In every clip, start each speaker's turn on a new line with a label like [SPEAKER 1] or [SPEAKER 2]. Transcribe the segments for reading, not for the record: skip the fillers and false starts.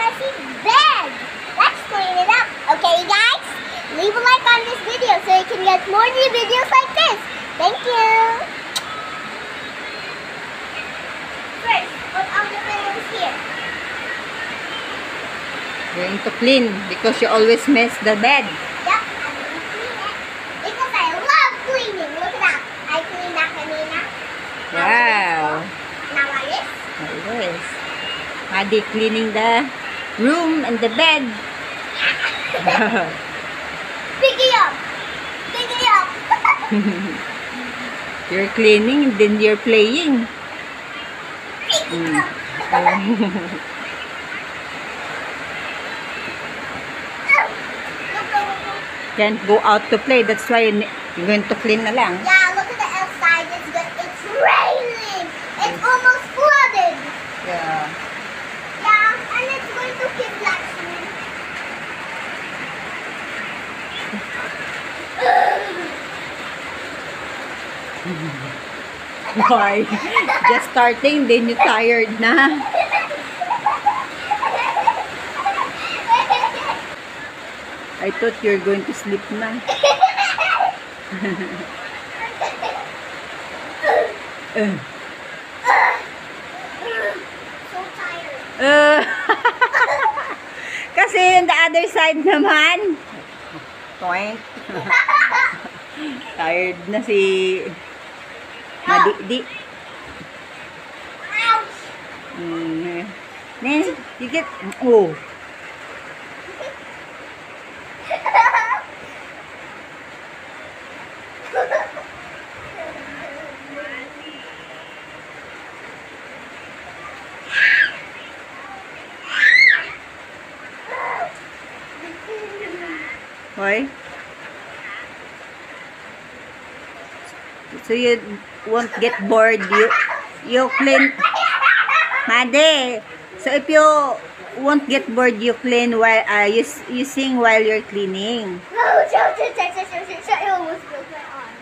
[SPEAKER 1] messy bed. Let's clean it up. Okay, guys? Leave a like on this video so you can get more new videos like this. Thank you. First, put all the pillows here.
[SPEAKER 2] Going to clean because you always mess the bed.
[SPEAKER 1] Yep, I'm going to clean it. Because I love cleaning. Look at that. I cleaned that kanina.
[SPEAKER 2] Wow.
[SPEAKER 1] Now Alice.
[SPEAKER 2] Yes. Maddie cleaning the room and the bed.
[SPEAKER 1] Pick it up. Pick it up.
[SPEAKER 2] You're cleaning, then you're playing.
[SPEAKER 1] Pick it up.
[SPEAKER 2] Can't go out to play. That's why you're going to clean na lang.
[SPEAKER 1] Yeah, look at the outside. It's good. It's raining. It's almost flooded.
[SPEAKER 2] Yeah.
[SPEAKER 1] Yeah, and it's going to hit black soon.
[SPEAKER 2] Why? Just starting, then you're tired na. I thought you're going to sleep na.
[SPEAKER 1] So tired.
[SPEAKER 2] Kasi on the other side naman. Toink. Tired na si Madidi.
[SPEAKER 1] Ouch.
[SPEAKER 2] Then, you get... Oh. Why? So you won't get bored. You clean, Made. So if you won't get bored, you clean while you sing while you're cleaning.
[SPEAKER 1] I almost broke my arm.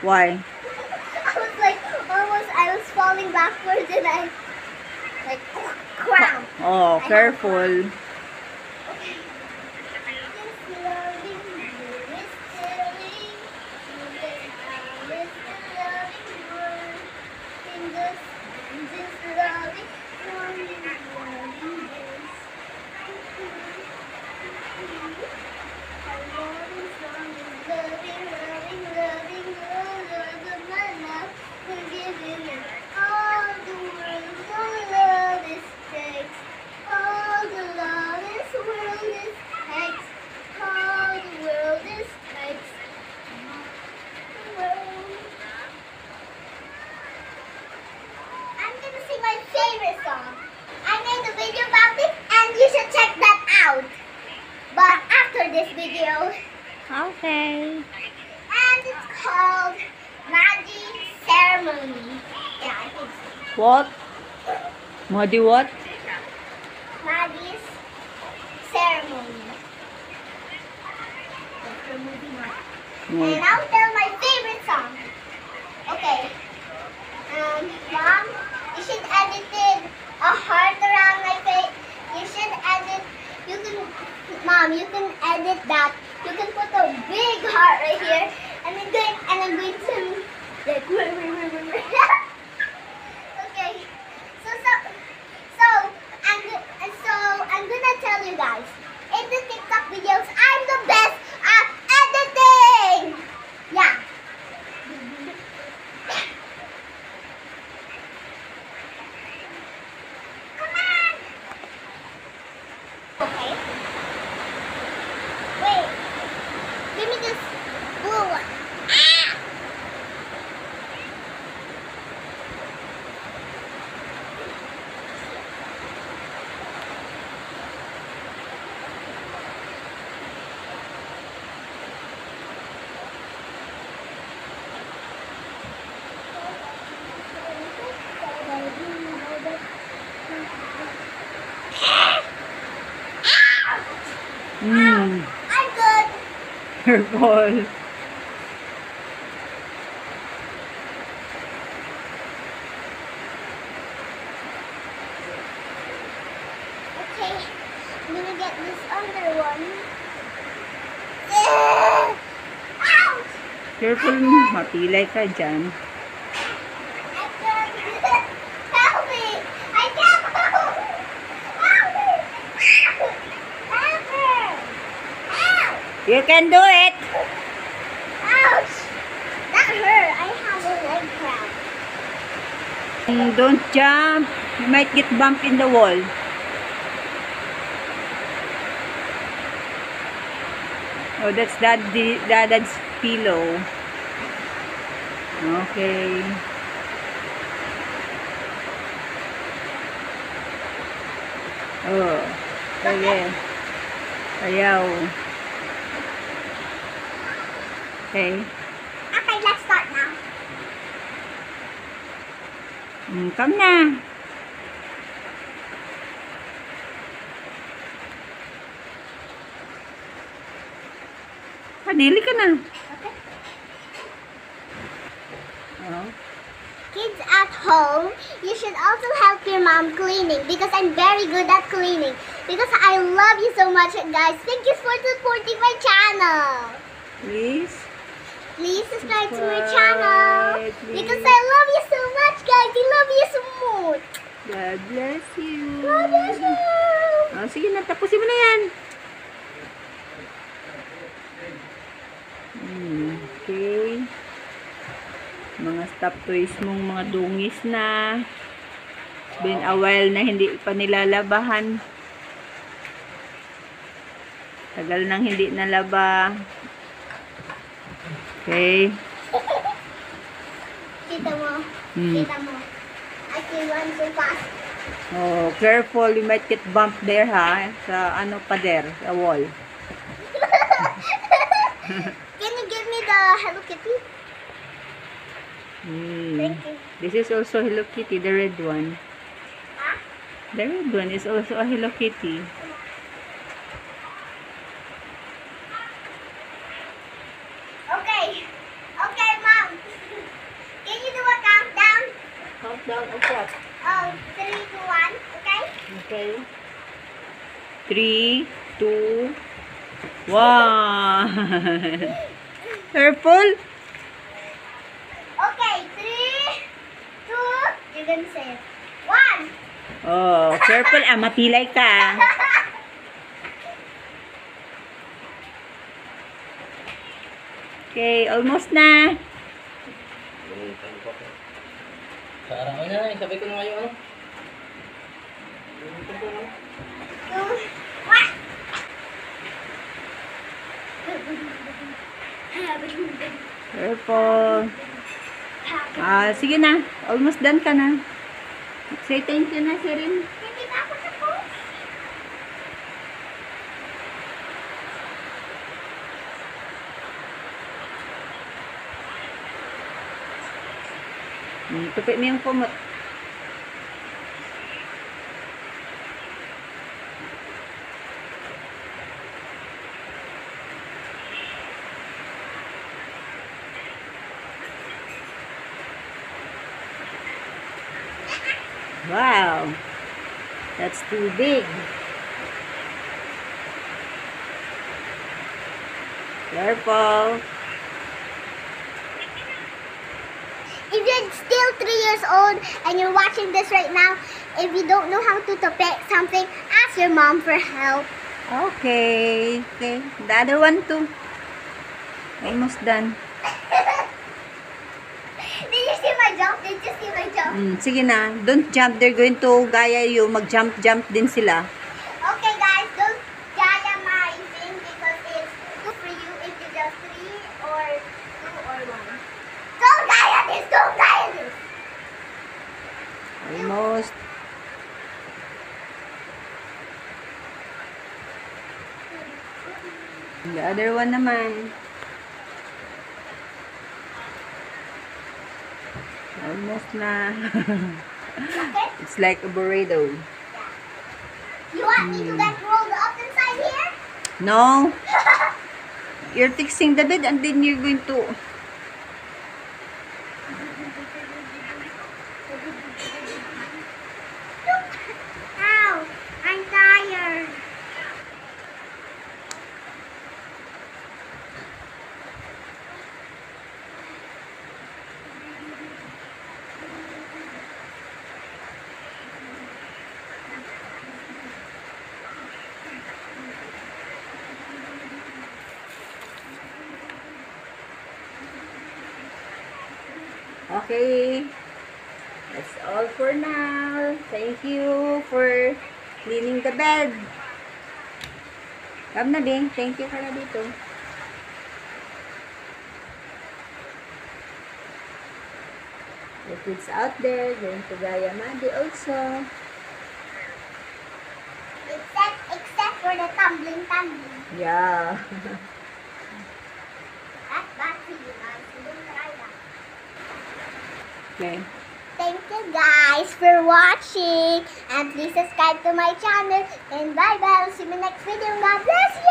[SPEAKER 2] Why?
[SPEAKER 1] I was falling backwards and I like cramp.
[SPEAKER 2] Oh, careful.
[SPEAKER 1] But after this video,
[SPEAKER 2] Okay.
[SPEAKER 1] and it's called Magic Ceremony. Yeah, I think so.
[SPEAKER 2] What? Modi what?
[SPEAKER 1] Magic Ceremony. And I'll tell my favorite song. Okay. Mom, you should edit it a heart around my face. You should edit. Mom, you can edit that. You can put a big heart right here, and I'm going to like. Okay. I'm gonna tell you guys. In the TikTok videos, I'm the best at editing. Yeah. Come on. Okay. Wait. Give me this blue one. Ah! I'm good.
[SPEAKER 2] Careful.
[SPEAKER 1] Okay. get this under one. Ouch!
[SPEAKER 2] Careful, mapilay ka dyan.
[SPEAKER 1] I can't. Help me! I can't move! Help me! Help her! Help!
[SPEAKER 2] You can do it!
[SPEAKER 1] Ouch! That hurt. I have a leg cramp.
[SPEAKER 2] Don't jump. You might get bumped in the wall. Oh, that's dad's pillow. Okay. Oh. Okay. Ayaw. Okay.
[SPEAKER 1] Okay, let's start now.
[SPEAKER 2] Come na. Padili ka na.
[SPEAKER 1] Okay.
[SPEAKER 2] Oh.
[SPEAKER 1] Kids at home, you should also help your mom cleaning because I'm very good at cleaning. Because I love you so much, guys. Thank you for supporting my channel.
[SPEAKER 2] Please.
[SPEAKER 1] Please subscribe to my channel.
[SPEAKER 2] Please.
[SPEAKER 1] Because I love you so much, guys. I love you so much.
[SPEAKER 2] God bless you.
[SPEAKER 1] God bless you.
[SPEAKER 2] Oh, sige na, tapusin mo na yan. Okay. Mga stop toys mong mga dungis na. It's been a while na hindi pa nilalabahan. Tagal nang hindi nalaba. Okay.
[SPEAKER 1] Kita mo. Kita mo. I can run so fast.
[SPEAKER 2] Oh, careful. You might get bumped there, ha? Sa ano pa there? Sa wall.
[SPEAKER 1] Can you give me the Hello Kitty? Thank you.
[SPEAKER 2] This is also Hello Kitty, the red one.
[SPEAKER 1] Huh?
[SPEAKER 2] The red one is also a Hello Kitty.
[SPEAKER 1] Okay. Okay, Mom. Can you do a countdown?
[SPEAKER 2] Countdown of what?
[SPEAKER 1] Oh, 3, 2, 1. Okay?
[SPEAKER 2] Okay. 3, 2, 1. Careful.
[SPEAKER 1] Okay, 3, 2, you're gonna say it. 1.
[SPEAKER 2] Oh, careful. Mapilay ka. Okay, almost na.
[SPEAKER 3] Sarang na, sabay ko na ngayon ano.
[SPEAKER 1] 2, 1.
[SPEAKER 2] Careful. Sige na. Almost done ka na. Say thank you na, Sirin.
[SPEAKER 1] Hindi ba ako tapos?
[SPEAKER 2] Tupit mo yung kumot. Wow. That's too big. Careful.
[SPEAKER 1] If you're still 3 years old and you're watching this right now, if you don't know how to pick something, ask your mom for help.
[SPEAKER 2] Okay. Okay. The other one too. Almost done.
[SPEAKER 1] Did you see my jump? Did you see my jump?
[SPEAKER 2] Sige na. Don't jump. They're going to gaya you. Mag-jump-jump din sila.
[SPEAKER 1] Okay, guys, don't gaya my thing because it's good for you if you just 3 or 2 or 1. Don't gaya this! Don't gaya this!
[SPEAKER 2] Almost. The other one naman. Almost na.
[SPEAKER 1] Okay?
[SPEAKER 2] It's like a burrito.
[SPEAKER 1] You want me to get rolled up inside here?
[SPEAKER 2] No. You're fixing the bed and then you're going to...
[SPEAKER 1] Ow! I'm tired.
[SPEAKER 2] Okay. That's all for now. Thank you for cleaning the bed. Come na, Bing. Thank you ka na dito. The kids out there going to Gaya Madi also.
[SPEAKER 1] Except for the tumbling.
[SPEAKER 2] Yeah.
[SPEAKER 1] That's bad for you guys. You don't try that.
[SPEAKER 2] Okay.
[SPEAKER 1] Thank you guys for watching. And please subscribe to my channel. And bye-bye. I'll see you in the next video. God bless you.